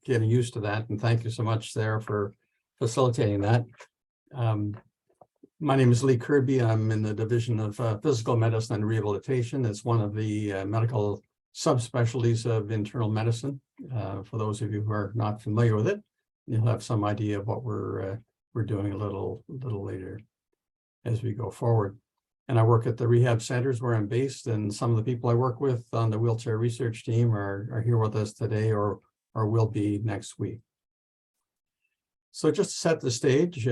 getting used to that. And thank you so much, Sarah, for facilitating that. My name is Lee Kirby. I'm in the Division of Physical Medicine and Rehabilitation. It's one of the medical subspecialties of internal medicine. For those of you who are not familiar with it, you'll have some idea of what we're doing a little later as we go forward. And I work at the rehab centers where I'm based, and some of the people I work with on the wheelchair research team are here with us today or will be next week. So just to set the stage,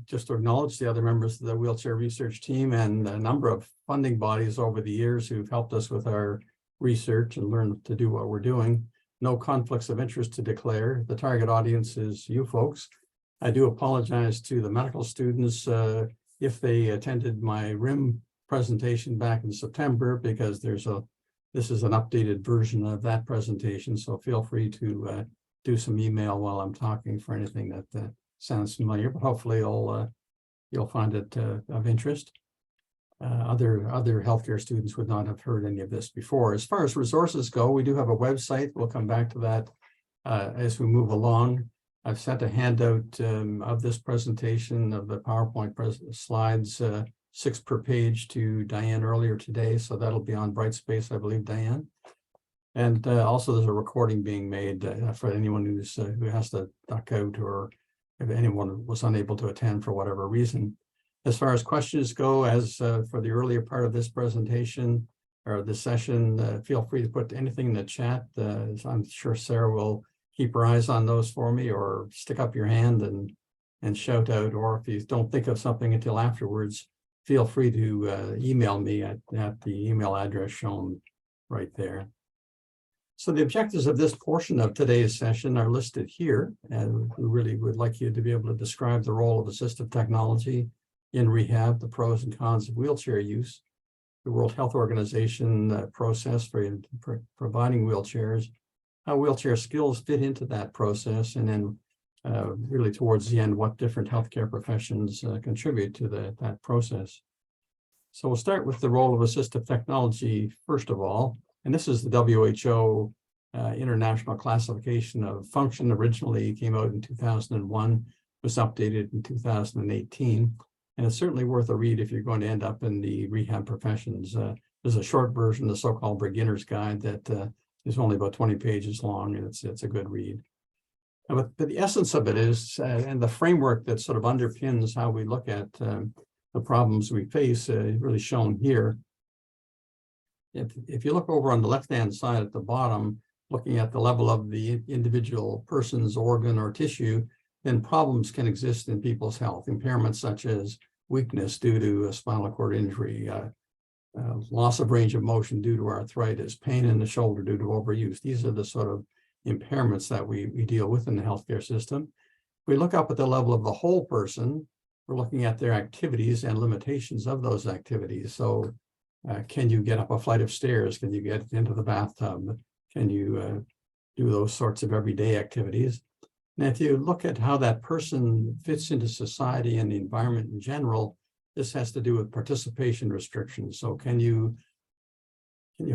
just to acknowledge the other members of the wheelchair research team and a number of funding bodies over the years who've helped us with our research and learn to do what we're doing. No conflicts of interest to declare. The target audience is you folks. I do apologize to the medical students if they attended my RIM presentation back in September, because this is an updated version of that presentation. So feel free to do some email while I'm talking for anything that sounds familiar, but hopefully you'll find it of interest. Other healthcare students would not have heard any of this before. As far as resources go, we do have a website. We'll come back to that as we move along. I've sent a handout of this presentation of the PowerPoint slides, 6 per page, to Diane earlier today. So that'll be on Brightspace, I believe, Diane. And also there's a recording being made for anyone who has to duck out, or if anyone was unable to attend for whatever reason. As far as questions go, as for the earlier part of this presentation or this session, feel free to put anything in the chat. I'm sure Sarah will keep her eyes on those for me, or stick up your hand and shout out. Or if you don't think of something until afterwards, feel free to email me at the email address shown right there. So the objectives of this portion of today's session are listed here, and we really would like you to be able to describe the role of assistive technology in rehab, the pros and cons of wheelchair use, the World Health Organization process for providing wheelchairs, how wheelchair skills fit into that process, and then really towards the end, what different healthcare professions contribute to that process. So we'll start with the role of assistive technology first of all, and this is the WHO International Classification of Function. Originally came out in 2001, was updated in 2018, and it's certainly worth a read if you're going to end up in the rehab professions. There's a short version, the so-called beginner's guide, that is only about 20 pages long, and it's a good read. But the essence of it is, and the framework that sort of underpins how we look at the problems we face, really shown here. If you look over on the left-hand side at the bottom, looking at the level of the individual person's organ or tissue, then problems can exist in people's health. Impairments such as weakness due to a spinal cord injury, loss of range of motion due to arthritis, pain in the shoulder due to overuse. These are the sort of impairments that we deal with in the healthcare system. If we look up at the level of the whole person, we're looking at their activities and limitations of those activities. So can you get up a flight of stairs? Can you get into the bathtub? Can you do those sorts of everyday activities? And if you look at how that person fits into society and the environment in general, this has to do with participation restrictions. So can you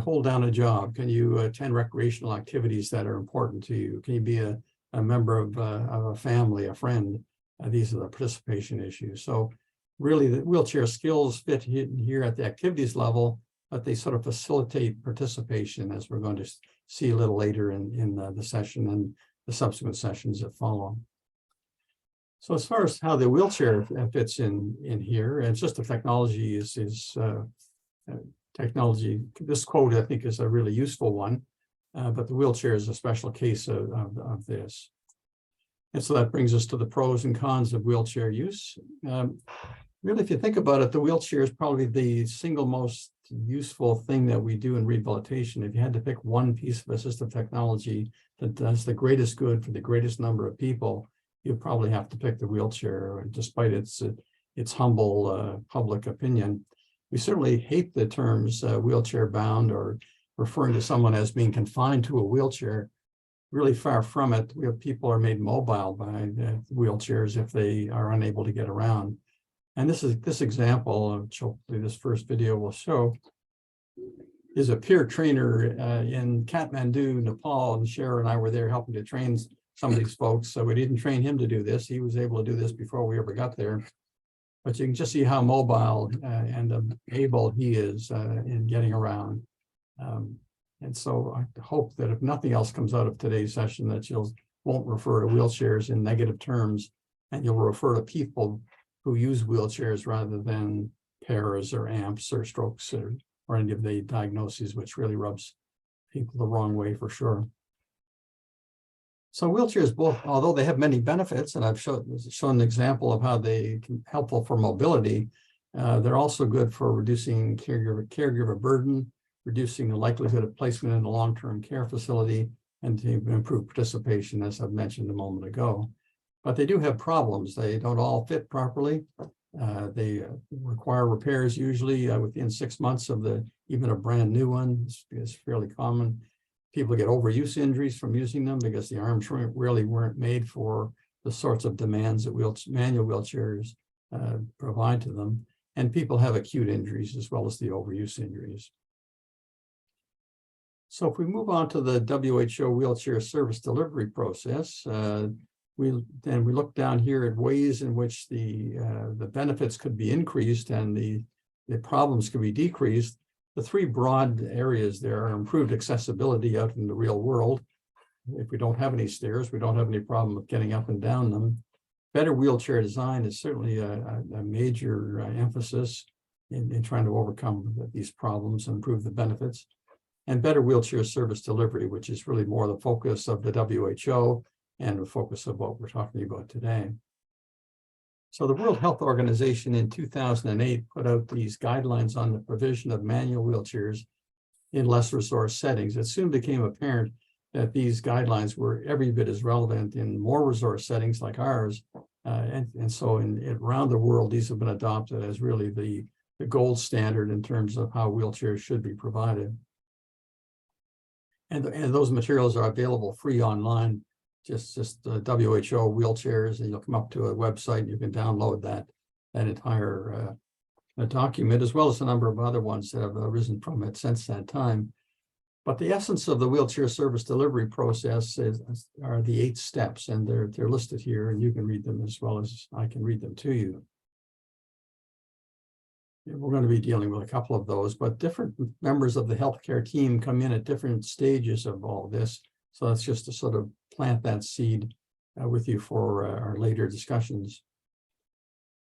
hold down a job? Can you attend recreational activities that are important to you? Can you be a member of a family, a friend? These are the participation issues. So really the wheelchair skills fit here at the activities level, but they sort of facilitate participation, as we're going to see a little later in the session and the subsequent sessions that follow. So as far as how the wheelchair fits in here, and assistive technology is technology. This quote, I think, is a really useful one, but the wheelchair is a special case of this. And so that brings us to the pros and cons of wheelchair use. Really, if you think about it, the wheelchair is probably the single most useful thing that we do in rehabilitation. If you had to pick one piece of assistive technology that does the greatest good for the greatest number of people, you'd probably have to pick the wheelchair, despite its humble public opinion. We certainly hate the terms wheelchair bound or referring to someone as being confined to a wheelchair. Really far from it. People are made mobile by wheelchairs if they are unable to get around. And this example, which hopefully this first video will show, is a peer trainer in Kathmandu, Nepal, and Cher and I were there helping to train some of these folks. So we didn't train him to do this. He was able to do this before we ever got there. But you can just see how mobile and able he is in getting around. And so I hope that if nothing else comes out of today's session, that you won't refer to wheelchairs in negative terms, and you'll refer to people who use wheelchairs rather than pairs or amps or strokes or any of the diagnoses, which really rubs people the wrong way for sure. So wheelchairs, both, although they have many benefits, and I've shown an example of how they can be helpful for mobility, they're also good for reducing caregiver burden, reducing the likelihood of placement in a long-term care facility, and to improve participation, as I've mentioned a moment ago. But they do have problems. They don't all fit properly. They require repairs usually within 6 months of even a brand new one. It's fairly common. People get overuse injuries from using them because the arms really weren't made for the sorts of demands that manual wheelchairs provide to them. And people have acute injuries as well as the overuse injuries. So if we move on to the WHO wheelchair service delivery process, we look down here at ways in which the benefits could be increased and the problems could be decreased. The three broad areas there are improved accessibility out in the real world. If we don't have any stairs, we don't have any problem with getting up and down them. Better wheelchair design is certainly a major emphasis in trying to overcome these problems and improve the benefits. And better wheelchair service delivery, which is really more the focus of the WHO and the focus of what we're talking about today. So the World Health Organization in 2008 put out these guidelines on the provision of manual wheelchairs in less resource settings. It soon became apparent that these guidelines were every bit as relevant in more resource settings like ours. And so around the world, these have been adopted as really the gold standard in terms of how wheelchairs should be provided. And those materials are available free online. Just WHO wheelchairs, and you'll come up to a website and you can download that entire document, as well as a number of other ones that have arisen from it since that time. But the essence of the wheelchair service delivery process are the 8 steps, and they're listed here, and you can read them as well as I can read them to you. We're going to be dealing with a couple of those, but different members of the healthcare team come in at different stages of all this. So that's just to sort of plant that seed with you for our later discussions.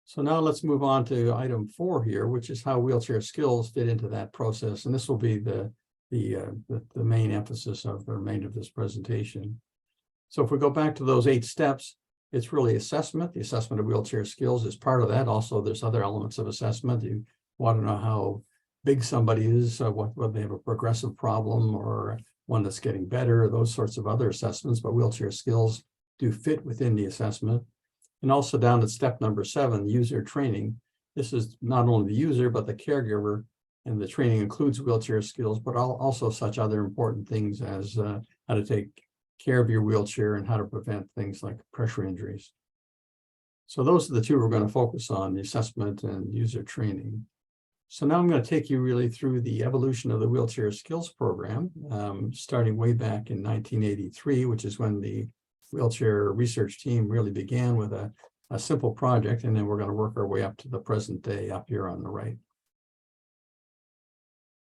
So now let's move on to item 4 here, which is how wheelchair skills fit into that process. And this will be the main emphasis of the remainder of this presentation. So if we go back to those 8 steps, it's really assessment. The assessment of wheelchair skills is part of that. Also, there's other elements of assessment. You want to know how big somebody is, whether they have a progressive problem or one that's getting better, those sorts of other assessments, but wheelchair skills do fit within the assessment. And also down at step number 7, user training. This is not only the user, but the caregiver, and the training includes wheelchair skills, but also such other important things as how to take care of your wheelchair and how to prevent things like pressure injuries. So those are the 2 we're going to focus on, the assessment and user training. So now I'm going to take you really through the evolution of the wheelchair skills program, starting way back in 1983, which is when the wheelchair research team really began with a simple project, and then we're going to work our way up to the present day up here on the right.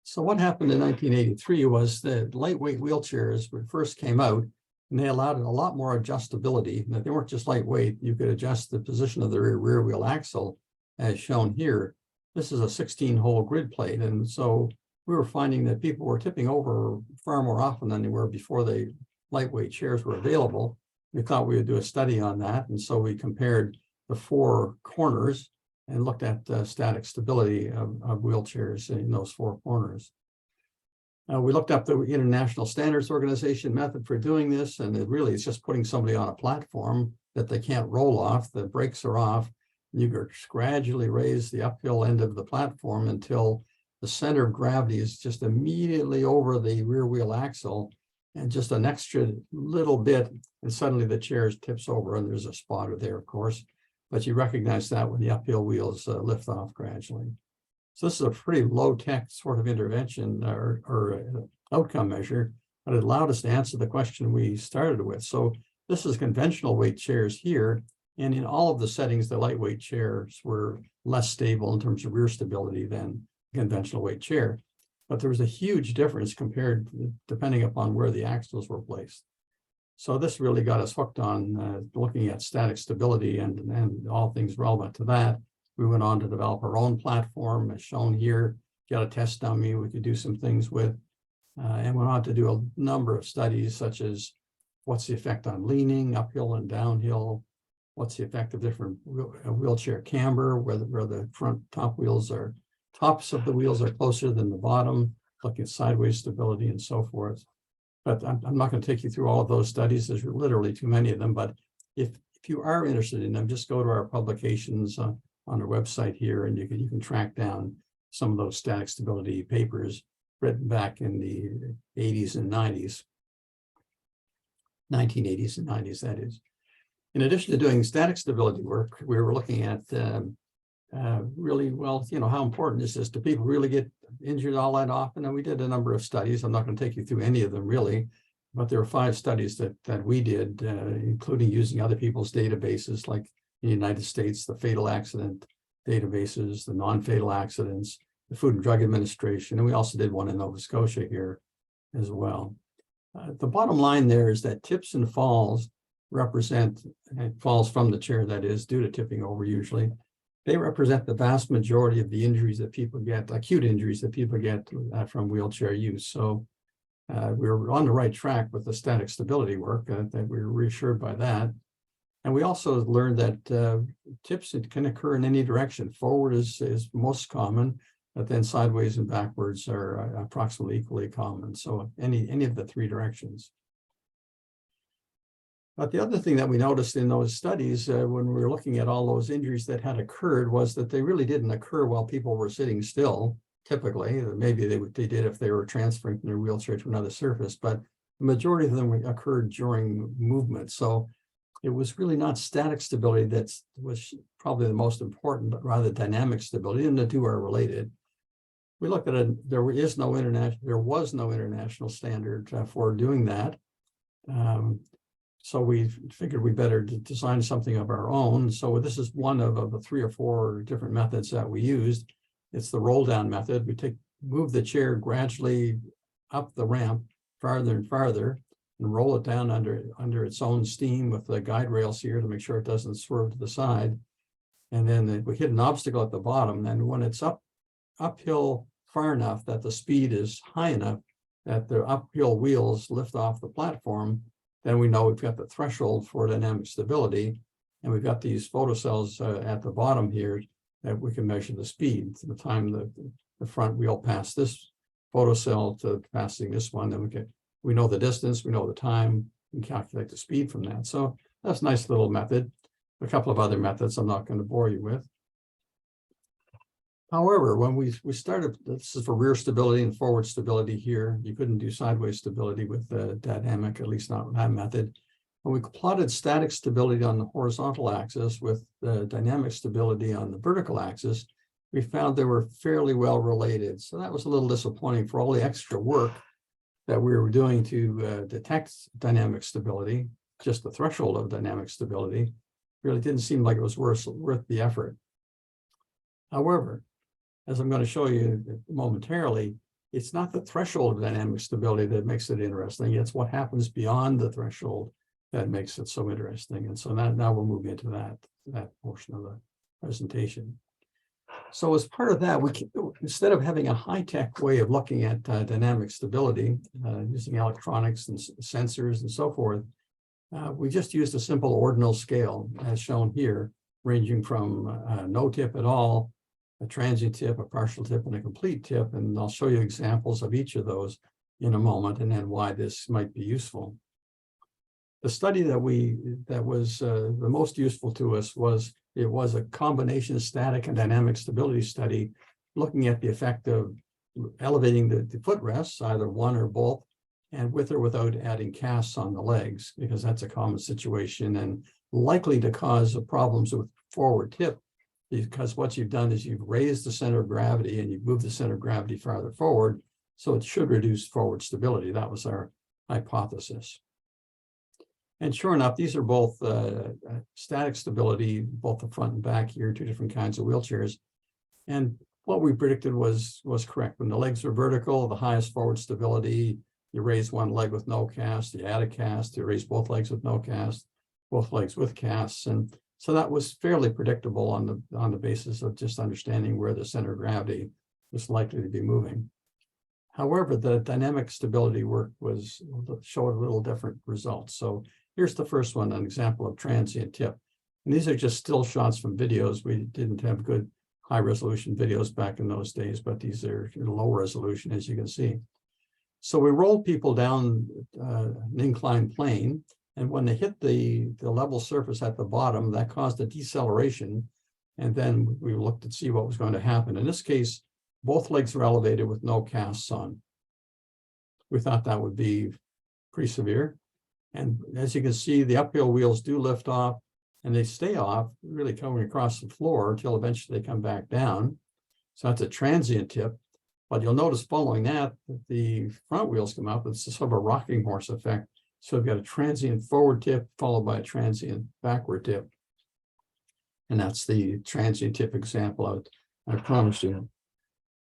So what happened in 1983 was that lightweight wheelchairs first came out, and they allowed a lot more adjustability. They weren't just lightweight. You could adjust the position of the rear wheel axle as shown here. This is a 16-hole grid plate, and so we were finding that people were tipping over far more often than they were before the lightweight chairs were available. We thought we would do a study on that, and so we compared the 4 corners and looked at static stability of wheelchairs in those 4 corners. We looked up the International Standards Organization method for doing this, and it really is just putting somebody on a platform that they can't roll off. The brakes are off. You gradually raise the uphill end of the platform until the center of gravity is just immediately over the rear wheel axle, and just an extra little bit, and suddenly the chair tips over, and there's a spotter there, of course. But you recognize that when the uphill wheels lift off gradually. So this is a pretty low-tech sort of intervention or outcome measure, but it allowed us to answer the question we started with. So this is conventional weight chairs here. And in all of the settings, the lightweight chairs were less stable in terms of rear stability than conventional weight chair. But there was a huge difference compared, depending upon where the axles were placed. So this really got us hooked on looking at static stability and all things relevant to that. We went on to develop our own platform, as shown here, get a test dummy we could do some things with, and went on to do a number of studies, such as what's the effect on leaning, uphill and downhill, what's the effect of different wheelchair camber, where the front tops of the wheels are closer than the bottom, looking at sideways stability and so forth. But I'm not going to take you through all of those studies. There's literally too many of them. But if you are interested in them, just go to our publications on our website here, and you can track down some of those static stability papers written back in the 80s and 90s, 1980s and 90s, that is. In addition to doing static stability work, we were looking at really, well, how important is this? Do people really get injured all that often? And we did a number of studies. I'm not going to take you through any of them really, but there were 5 studies that we did, including using other people's databases, like in the United States, the fatal accident databases, the non-fatal accidents, the Food and Drug Administration, and we also did one in Nova Scotia here as well. The bottom line there is that tips and falls represent, falls from the chair, that is, due to tipping over usually, they represent the vast majority of the injuries that people get, acute injuries that people get from wheelchair use. So we were on the right track with the static stability work, that we were reassured by that. And we also learned that tips can occur in any direction. Forward is most common, but then sideways and backwards are approximately equally common. So any of the 3 directions. But the other thing that we noticed in those studies when we were looking at all those injuries that had occurred was that they really didn't occur while people were sitting still, typically. Maybe they did if they were transferring from their wheelchair to another surface, but the majority of them occurred during movement. So it was really not static stability that was probably the most important, but rather dynamic stability, and the 2 are related. We looked at there was no international standard for doing that. So we figured we better design something of our own. So this is one of the 3 or 4 different methods that we used. It's the roll down method. We move the chair gradually up the ramp farther and farther and roll it down under its own steam with the guide rails here to make sure it doesn't swerve to the side. And then we hit an obstacle at the bottom. And when it's uphill far enough that the speed is high enough that the uphill wheels lift off the platform, then we know we've got the threshold for dynamic stability, and we've got these photocells at the bottom here that we can measure the speed from the time the front wheel passed this photocell to passing this one. Then we know the distance, we know the time, and calculate the speed from that. So that's a nice little method. A couple of other methods I'm not going to bore you with. However, when we started, this is for rear stability and forward stability here. You couldn't do sideways stability with the dynamic, at least not with that method. When we plotted static stability on the horizontal axis with the dynamic stability on the vertical axis, we found they were fairly well related. So that was a little disappointing for all the extra work that we were doing to detect dynamic stability. Just the threshold of dynamic stability really didn't seem like it was worth the effort. However, as I'm going to show you momentarily, it's not the threshold of dynamic stability that makes it interesting. It's what happens beyond the threshold that makes it so interesting. And so now we'll move into that portion of the presentation. So as part of that, instead of having a high-tech way of looking at dynamic stability, using electronics and sensors and so forth, we just used a simple ordinal scale, as shown here, ranging from no tip at all, a transient tip, a partial tip, and a complete tip. And I'll show you examples of each of those in a moment, and then why this might be useful. The study that was the most useful to us was a combination static and dynamic stability study, looking at the effect of elevating the footrests, either one or both, and with or without adding casts on the legs, because that's a common situation and likely to cause problems with forward tip because what you've done is you've raised the center of gravity and you've moved the center of gravity farther forward, so it should reduce forward stability. That was our hypothesis. And sure enough, these are both static stability, both the front and back here, two different kinds of wheelchairs. And what we predicted was correct. When the legs were vertical, the highest forward stability, you raise one leg with no cast, you add a cast, you raise both legs with no cast, both legs with casts. And so that was fairly predictable on the basis of just understanding where the center of gravity was likely to be moving. However, the dynamic stability work showed a little different results. So here's the first one, an example of transient tip. And these are just still shots from videos. We didn't have good high resolution videos back in those days, but these are low resolution, as you can see. So we rolled people down an inclined plane, and when they hit the level surface at the bottom, that caused a deceleration. And then we looked to see what was going to happen. In this case, both legs were elevated with no casts on. We thought that would be pretty severe. And as you can see, the uphill wheels do lift off, and they stay off, really coming across the floor until eventually they come back down. So that's a transient tip. But you'll notice following that the front wheels come up. It's sort of a rocking horse effect. So we've got a transient forward tip followed by a transient backward tip. And that's the transient tip example I promised you.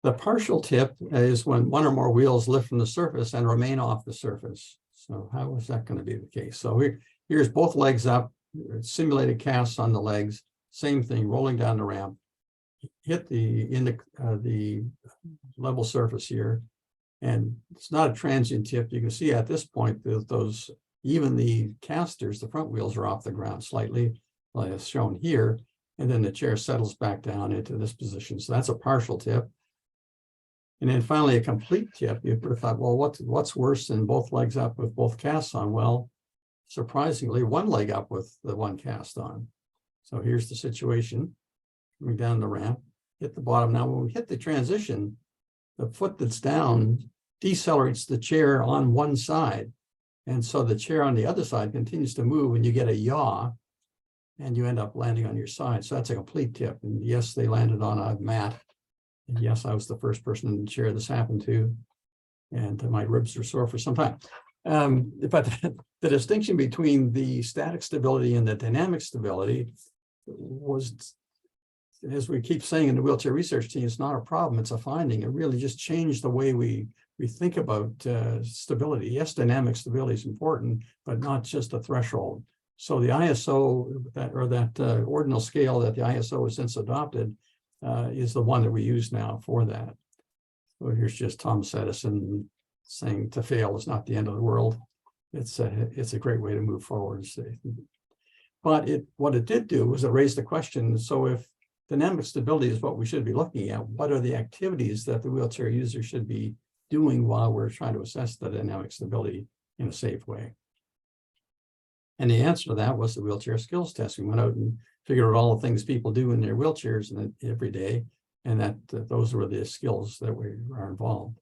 The partial tip is when one or more wheels lift from the surface and remain off the surface. So how is that going to be the case? So here's both legs up, simulated casts on the legs, same thing, rolling down the ramp, hit the level surface here. And it's not a transient tip. You can see at this point that even the casters, the front wheels are off the ground slightly, like it's shown here. And then the chair settles back down into this position. So that's a partial tip. And then finally, a complete tip. You would have thought, well, what's worse than both legs up with both casts on? Well, surprisingly, one leg up with the one cast on. So here's the situation. Coming down the ramp, hit the bottom. Now, when we hit the transition, the foot that's down decelerates the chair on one side. And so the chair on the other side continues to move, and you get a yaw, and you end up landing on your side. So that's a complete tip. And yes, they landed on a mat. And yes, I was the first person in the chair this happened to. And my ribs are sore for some time. But the distinction between the static stability and the dynamic stability was, as we keep saying in the wheelchair research team, it's not a problem, it's a finding. It really just changed the way we think about stability. Yes, dynamic stability is important, but not just a threshold. So the ISO, that ordinal scale that the ISO has since adopted, is the one that we use now for that. So here's just Thomas Edison saying to fail is not the end of the world. It's a great way to move forward. But what it did do was it raised the question, so if dynamic stability is what we should be looking at, what are the activities that the wheelchair user should be doing while we're trying to assess the dynamic stability in a safe way? And the answer to that was the wheelchair skills test. We went out and figured out all the things people do in their wheelchairs every day, and that those were the skills that are involved.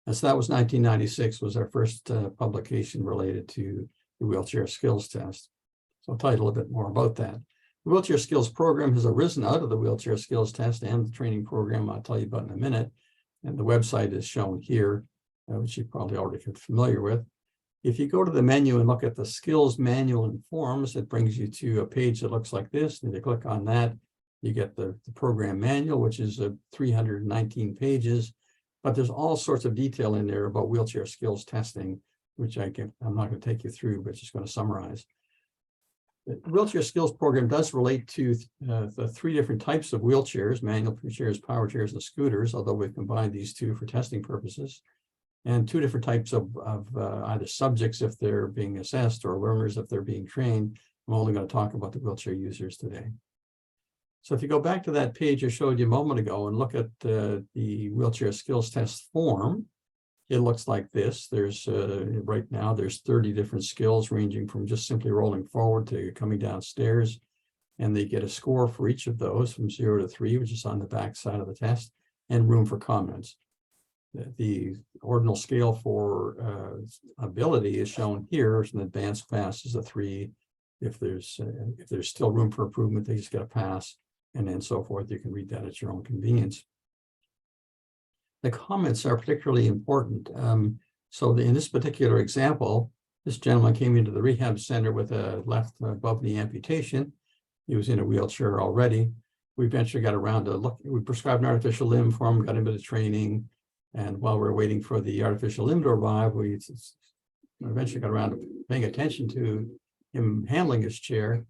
And so that was 1996 was our first publication related to the wheelchair skills test. So I'll tell you a little bit more about that. The wheelchair skills program has arisen out of the wheelchair skills test and the training program I'll tell you about in a minute. And the website is shown here, which you probably already are familiar with. If you go to the menu and look at the skills manual and forms, it brings you to a page that looks like this. And if you click on that, you get the program manual, which is 319 pages. But there's all sorts of detail in there about wheelchair skills testing, which I'm not going to take you through, but just going to summarize. The wheelchair skills program does relate to the three different types of wheelchairs: manual chairs, power chairs, and scooters, although we've combined these two for testing purposes, and two different types of either subjects if they're being assessed or learners if they're being trained. I'm only going to talk about the wheelchair users today. So if you go back to that page I showed you a moment ago and look at the wheelchair skills test form, it looks like this. There's right now there's 30 different skills ranging from just simply rolling forward to coming downstairs, and they get a score for each of those from 0 to 3, which is on the back side of the test, and room for comments. The ordinal scale for ability is shown here. As an advanced pass is a 3. If there's still room for improvement, they just get a pass. and then so forth. You can read that at your own convenience. The comments are particularly important. In this particular example, this gentleman came into the rehab center with a left above knee amputation. He was in a wheelchair already. We eventually got around to look, we prescribed an artificial limb for him, got him into training. And while we were waiting for the artificial limb to arrive, we eventually got around to paying attention to him handling his chair.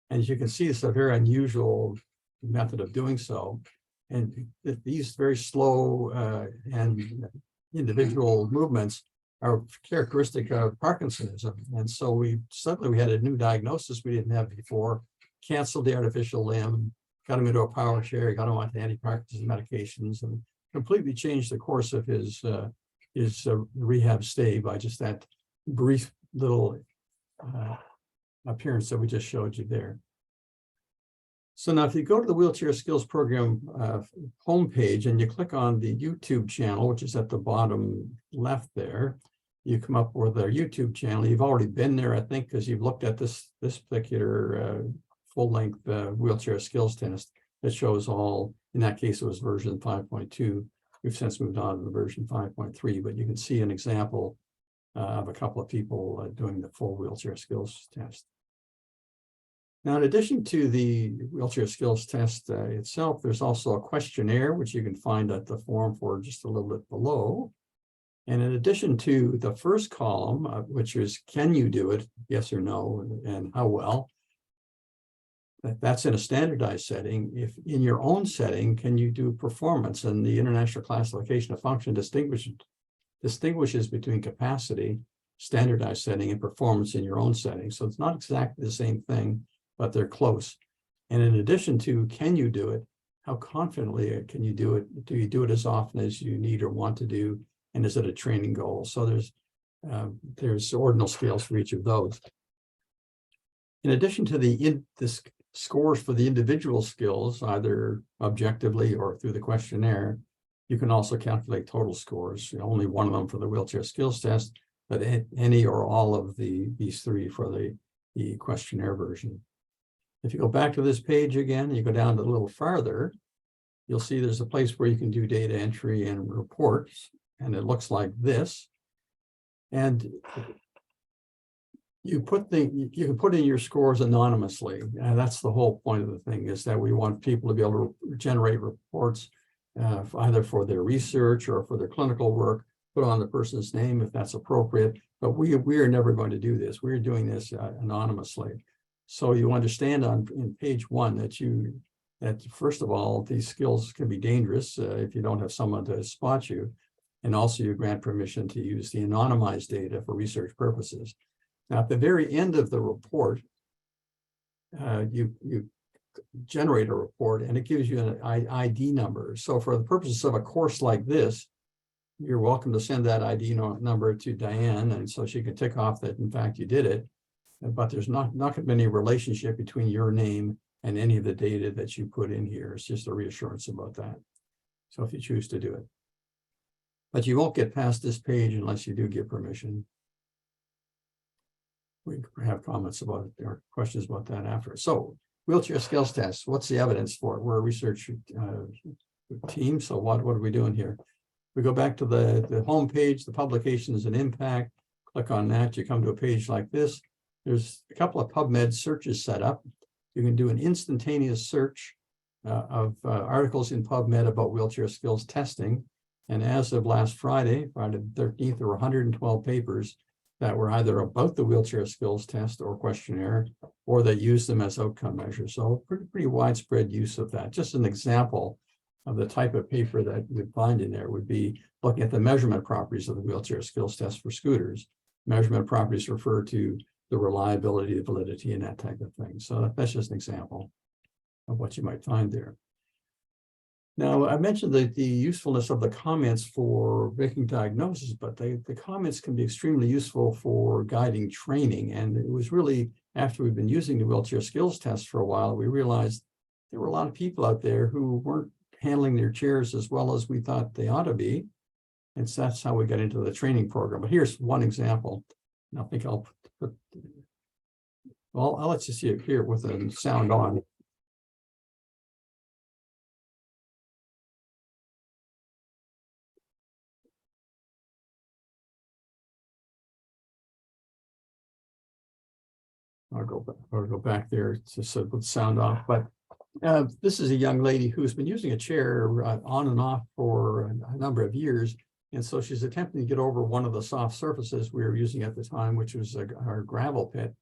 And as you can see, it's a very unusual method of doing so. And these very slow and individual movements are characteristic of Parkinsonism. And so we had a new diagnosis we didn't have before, canceled the artificial limb, got him into a power chair, got him on anti-Parkinson's medications, and completely changed the course of his rehab stay by just that brief little appearance that we just showed you there. So now if you go to the Wheelchair Skills Program homepage and you click on the YouTube channel, which is at the bottom left there, you come up with our YouTube channel. You've already been there, I think, because you've looked at this particular full-length wheelchair skills test that shows all, in that case, it was version 5.2. We've since moved on to the version 5.3, but you can see an example of a couple of people doing the full wheelchair skills test. Now, in addition to the wheelchair skills test itself, there's also a questionnaire, which you can find at the form for just a little bit below. And in addition to the first column, which is, can you do it, yes or no, and how well, that's in a standardized setting. If in your own setting, can you do performance? And the International Classification of Function distinguishes between capacity, standardized setting, and performance in your own setting. So it's not exactly the same thing, but they're close. And in addition to, can you do it? How confidently can you do it? Do you do it as often as you need or want to do? And is it a training goal? So there's ordinal scales for each of those. In addition to the scores for the individual skills, either objectively or through the questionnaire, you can also calculate total scores. Only one of them for the wheelchair skills test, but any or all of these three for the questionnaire version. If you go back to this page again, you go down a little farther, you'll see there's a place where you can do data entry and reports, and it looks like this. And you can put in your scores anonymously. And that's the whole point of the thing, is that we want people to be able to generate reports either for their research or for their clinical work, put on the person's name if that's appropriate. But we are never going to do this. We're doing this anonymously. So you understand in page 1 that first of all, these skills can be dangerous if you don't have someone to spot you. And also you grant permission to use the anonymized data for research purposes. Now, at the very end of the report, you generate a report and it gives you an ID number. So for the purposes of a course like this, you're welcome to send that ID number to Diane, and so she can tick off that, in fact, you did it. But there's not going to be any relationship between your name and any of the data that you put in here. It's just a reassurance about that. So if you choose to do it. But you won't get past this page unless you do give permission. We have comments about it or questions about that after. So wheelchair skills test, what's the evidence for it? We're a research team, so what are we doing here? We go back to the home page, the publications and impact, click on that, you come to a page like this. There's a couple of PubMed searches set up. You can do an instantaneous search of articles in PubMed about wheelchair skills testing. And as of last Friday the 13th, there were 112 papers that were either about the wheelchair skills test or questionnaire, or that used them as outcome measures. So pretty widespread use of that. Just an example of the type of paper that you'd find in there would be looking at the measurement properties of the wheelchair skills test for scooters. Measurement properties refer to the reliability, the validity, and that type of thing. So that's just an example of what you might find there. Now, I mentioned the usefulness of the comments for making diagnosis, but the comments can be extremely useful for guiding training. And it was really after we've been using the wheelchair skills test for a while, we realized there were a lot of people out there who weren't handling their chairs as well as we thought they ought to be. And so that's how we got into the training program. But here's one example. And I think I'll let you see it here with the sound on. I'll go back there to so put sound off. But this is a young lady who's been using a chair on and off for a number of years. And so she's attempting to get over one of the soft surfaces we were using at the time, which was our gravel pit.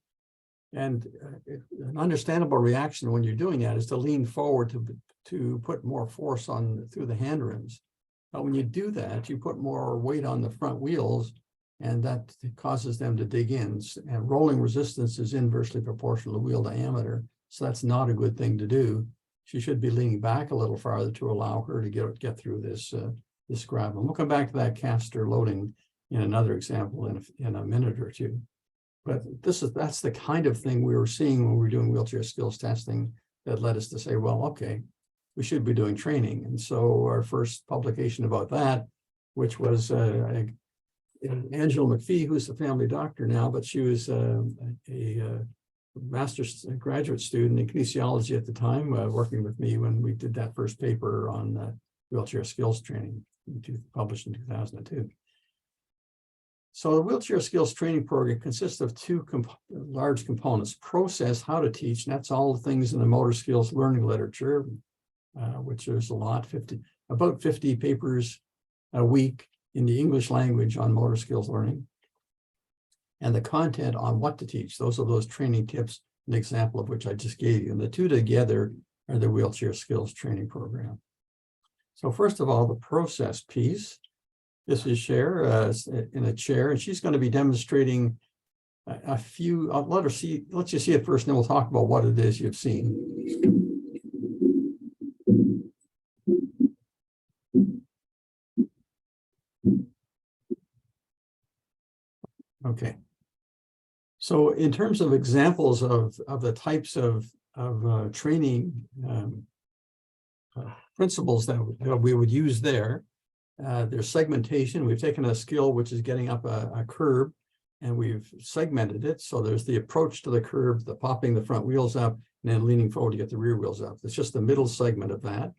And an understandable reaction when you're doing that is to lean forward to put more force on through the hand rims. But when you do that, you put more weight on the front wheels, and that causes them to dig in. And rolling resistance is inversely proportional to wheel diameter. So that's not a good thing to do. She should be leaning back a little farther to allow her to get through this gravel. And we'll come back to that caster loading in another example in a minute or two. But that's the kind of thing we were seeing when we were doing wheelchair skills testing that led us to say, well, okay, we should be doing training. And so our first publication about that, which was Angela McPhee, who's the family doctor now, but she was a master's graduate student in kinesiology at the time, working with me when we did that first paper on wheelchair skills training, published in 2002. So the wheelchair skills training program consists of two large components: process, how to teach, and that's all the things in the motor skills learning literature, which there's a lot, about 50 papers a week in the English language on motor skills learning. And the content on what to teach. Those are those training tips, an example of which I just gave you. And the two together are the wheelchair skills training program. So first of all, the process piece. This is Cher in a chair, and she's going to be demonstrating a few. Let's just see it first, and then we'll talk about what it is you've seen. Okay. So in terms of examples of the types of training principles that we would use there, there's segmentation. We've taken a skill which is getting up a curb, and we've segmented it. So there's the approach to the curb, the popping the front wheels up, and then leaning forward to get the rear wheels up. It's just the middle segment of that.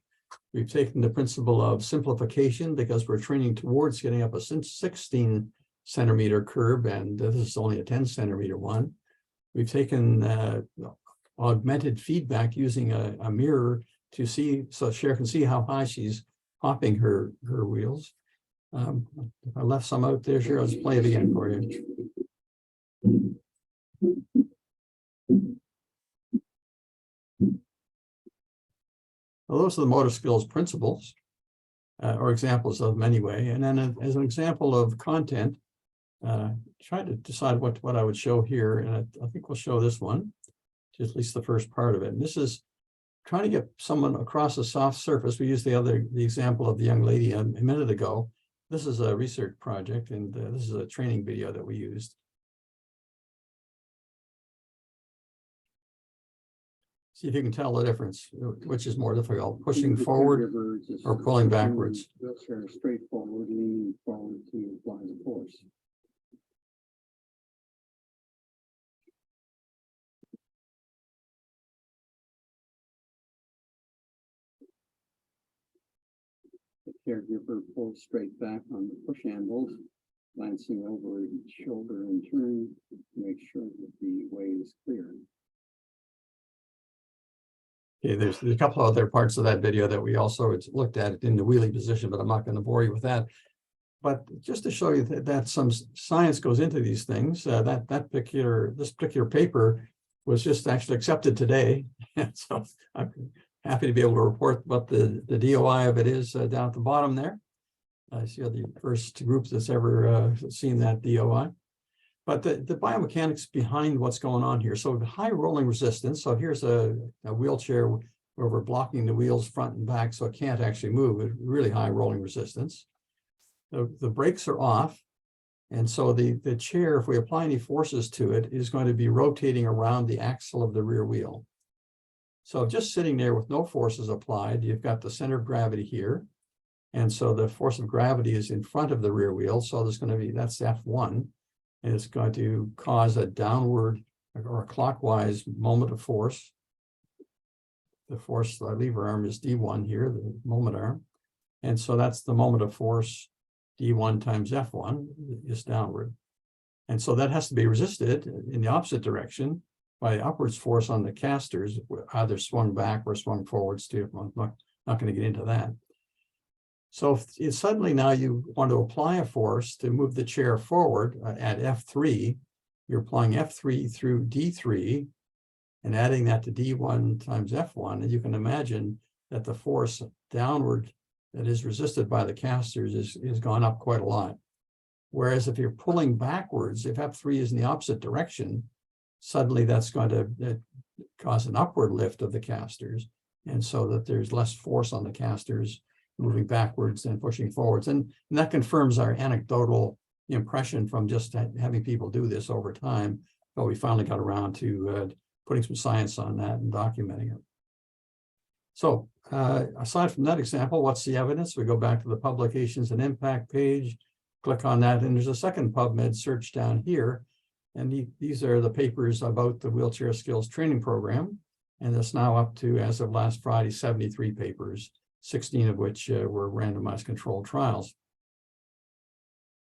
We've taken the principle of simplification because we're training towards getting up a 16 centimeter curb, and this is only a 10 centimeter one. We've taken augmented feedback using a mirror to see, so Cher can see how high she's hopping her wheels. I left some out there, Cher. I'll just play it again for you. Well, those are the motor skills principles, or examples of them anyway. And then as an example of content, try to decide what I would show here. And I think we'll show this one, at least the first part of it. And this is trying to get someone across a soft surface. We used the example of the young lady a minute ago. This is a research project, and this is a training video that we used. See if you can tell the difference, which is more difficult, pushing forward or pulling backwards. Wheelchair straightforward, leaning forward to apply the force. The caregiver pulls straight back on the push handles, glancing over each shoulder in turn to make sure that the way is clear. Okay, there's a couple other parts of that video that we also looked at in the wheelie position, but I'm not going to bore you with that. But just to show you that some science goes into these things, this particular paper was just actually accepted today. And so I'm happy to be able to report what the DOI of it is down at the bottom there. I see the first group that's ever seen that DOI. But the biomechanics behind what's going on here. So the high rolling resistance. So here's a wheelchair where we're blocking the wheels front and back, so it can't actually move. It's really high rolling resistance. The brakes are off. And so the chair, if we apply any forces to it, is going to be rotating around the axle of the rear wheel. So just sitting there with no forces applied, you've got the center of gravity here. And so the force of gravity is in front of the rear wheel. So there's going to be, that's F1. And it's going to cause a downward or a clockwise moment of force. The force, the lever arm is D1 here, the moment arm. And so that's the moment of force, D1 times F1 is downward. And so that has to be resisted in the opposite direction. by upwards force on the casters, either swung back or swung forwards too. I'm not going to get into that. So if suddenly now you want to apply a force to move the chair forward at F3, you're applying F3 through D3 and adding that to D1 times F1, and you can imagine that the force downward that is resisted by the casters is gone up quite a lot. Whereas if you're pulling backwards, if F3 is in the opposite direction, suddenly that's going to cause an upward lift of the casters, and so that there's less force on the casters moving backwards and pushing forwards. And that confirms our anecdotal impression from just having people do this over time. But we finally got around to putting some science on that and documenting it. So aside from that example, what's the evidence? We go back to the publications and impact page, click on that, and there's a second PubMed search down here. And these are the papers about the wheelchair skills training program. And it's now up to, as of last Friday, 73 papers, 16 of which were randomized controlled trials.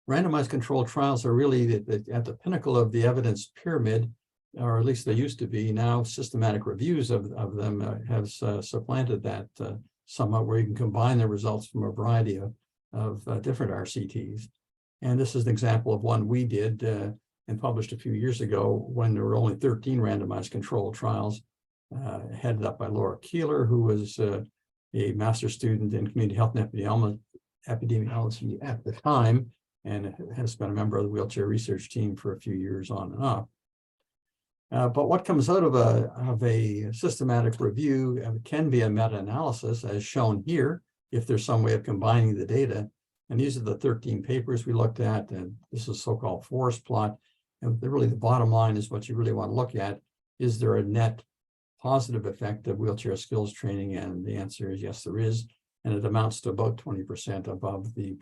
Randomized controlled trials are really at the pinnacle of the evidence pyramid, or at least they used to be. Now systematic reviews of them have supplanted that somewhat, where you can combine the results from a variety of different RCTs. And this is an example of one we did and published a few years ago when there were only 13 randomized controlled trials, headed up by Laura Keeler, who was a master's student in community health and epidemiology at the time, and has been a member of the wheelchair research team for a few years on and off. But what comes out of a systematic review can be a meta-analysis, as shown here, if there's some way of combining the data. And these are the 13 papers we looked at, and this is so-called forest plot. And really the bottom line is what you really want to look at. Is there a net positive effect of wheelchair skills training? And the answer is yes, there is. And it amounts to about 20% above the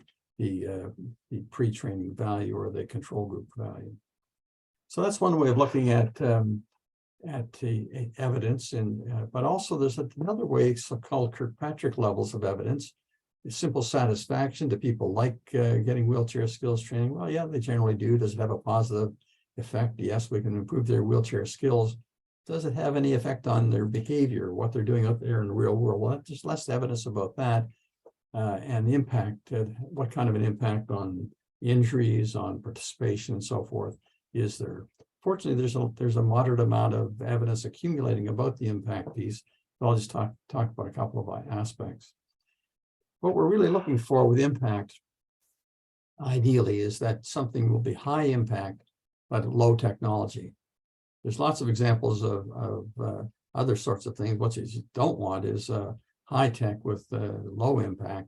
pre-training value or the control group value. So that's one way of looking at the evidence, but also there's another way, so-called Kirkpatrick levels of evidence. Simple satisfaction. Do people like getting wheelchair skills training? Well, yeah, they generally do. Does it have a positive effect? Yes, we can improve their wheelchair skills. Does it have any effect on their behavior, what they're doing out there in the real world? Well, there's less evidence about that. And the impact, what kind of an impact on injuries, on participation, and so forth is there. Fortunately, there's a moderate amount of evidence accumulating about the impact piece. I'll just talk about a couple of aspects. What we're really looking for with impact, ideally, is that something will be high impact, but low technology. There's lots of examples of other sorts of things. What you don't want is high tech with low impact,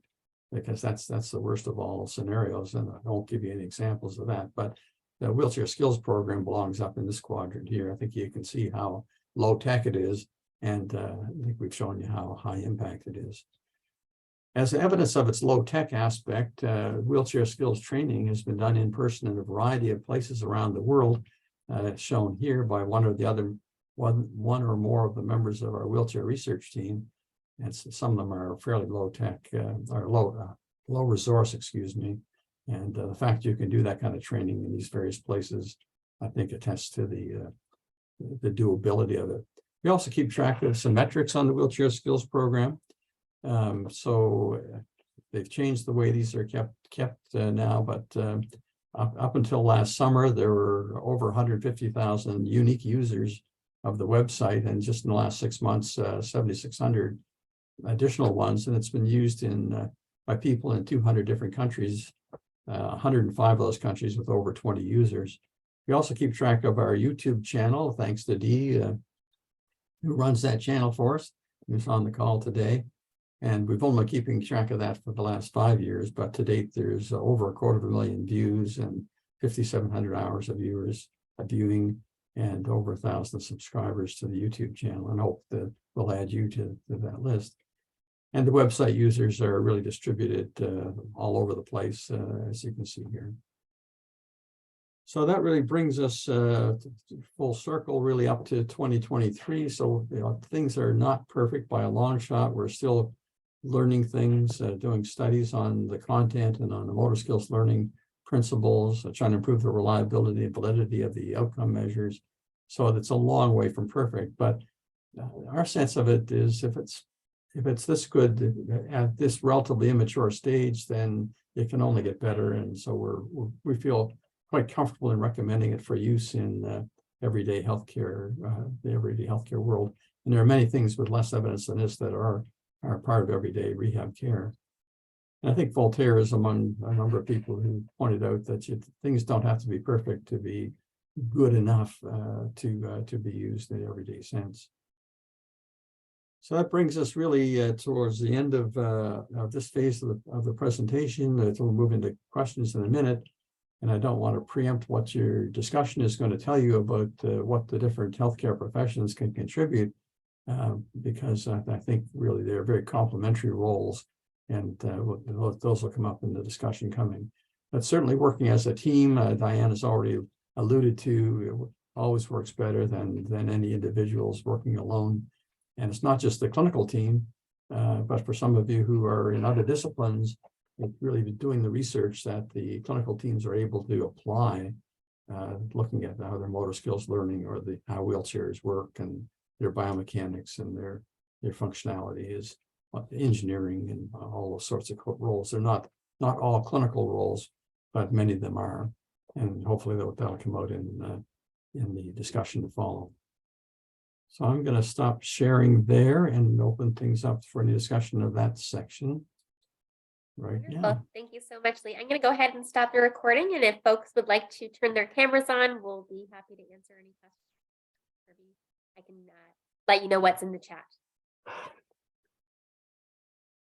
because that's the worst of all scenarios. And I won't give you any examples of that, but the wheelchair skills program belongs up in this quadrant here. I think you can see how low tech it is, and I think we've shown you how high impact it is. As evidence of its low tech aspect, wheelchair skills training has been done in person in a variety of places around the world, shown here by one or more of the members of our wheelchair research team. And some of them are fairly low tech, or low resource, excuse me. And the fact you can do that kind of training in these various places, I think, attests to the doability of it. We also keep track of some metrics on the wheelchair skills program. So they've changed the way these are kept now, but up until last summer, there were over 150,000 unique users of the website, and just in the last 6 months, 7,600 additional ones, and it's been used by people in 200 different countries, 105 of those countries with over 20 users. We also keep track of our YouTube channel, thanks to Dee, who runs that channel for us, who's on the call today. And we've only been keeping track of that for the last 5 years, but to date, there's over 250,000 views and 5,700 hours of viewing, and over 1,000 subscribers to the YouTube channel, and hope that we'll add you to that list. And the website users are really distributed all over the place, as you can see here. So that really brings us full circle, really up to 2023. So things are not perfect by a long shot. We're still learning things, doing studies on the content and on the motor skills learning principles, trying to improve the reliability and validity of the outcome measures. So it's a long way from perfect, but our sense of it is if it's this good at this relatively immature stage, then it can only get better. And so we feel quite comfortable in recommending it for use in everyday healthcare, the everyday healthcare world. And there are many things with less evidence than this that are part of everyday rehab care. And I think Voltaire is among a number of people who pointed out that things don't have to be perfect to be good enough to be used in the everyday sense. So that brings us really towards the end of this phase of the presentation. We'll move into questions in a minute. And I don't want to preempt what your discussion is going to tell you about what the different healthcare professions can contribute, because I think really they're very complementary roles, and those will come up in the discussion coming. But certainly working as a team, Diane has already alluded to, it always works better than any individuals working alone. And it's not just the clinical team, but for some of you who are in other disciplines, it's really doing the research that the clinical teams are able to apply, looking at how their motor skills learning or how wheelchairs work and their biomechanics and their functionality is engineering and all those sorts of roles. They're not all clinical roles, but many of them are. And hopefully that'll come out in the discussion to follow. So I'm going to stop sharing there and open things up for any discussion of that section. Right. Wonderful. Yeah. Thank you so much, Lee. I'm going to go ahead and stop the recording. And if folks would like to turn their cameras on, we'll be happy to answer any questions. I can let you know what's in the chat.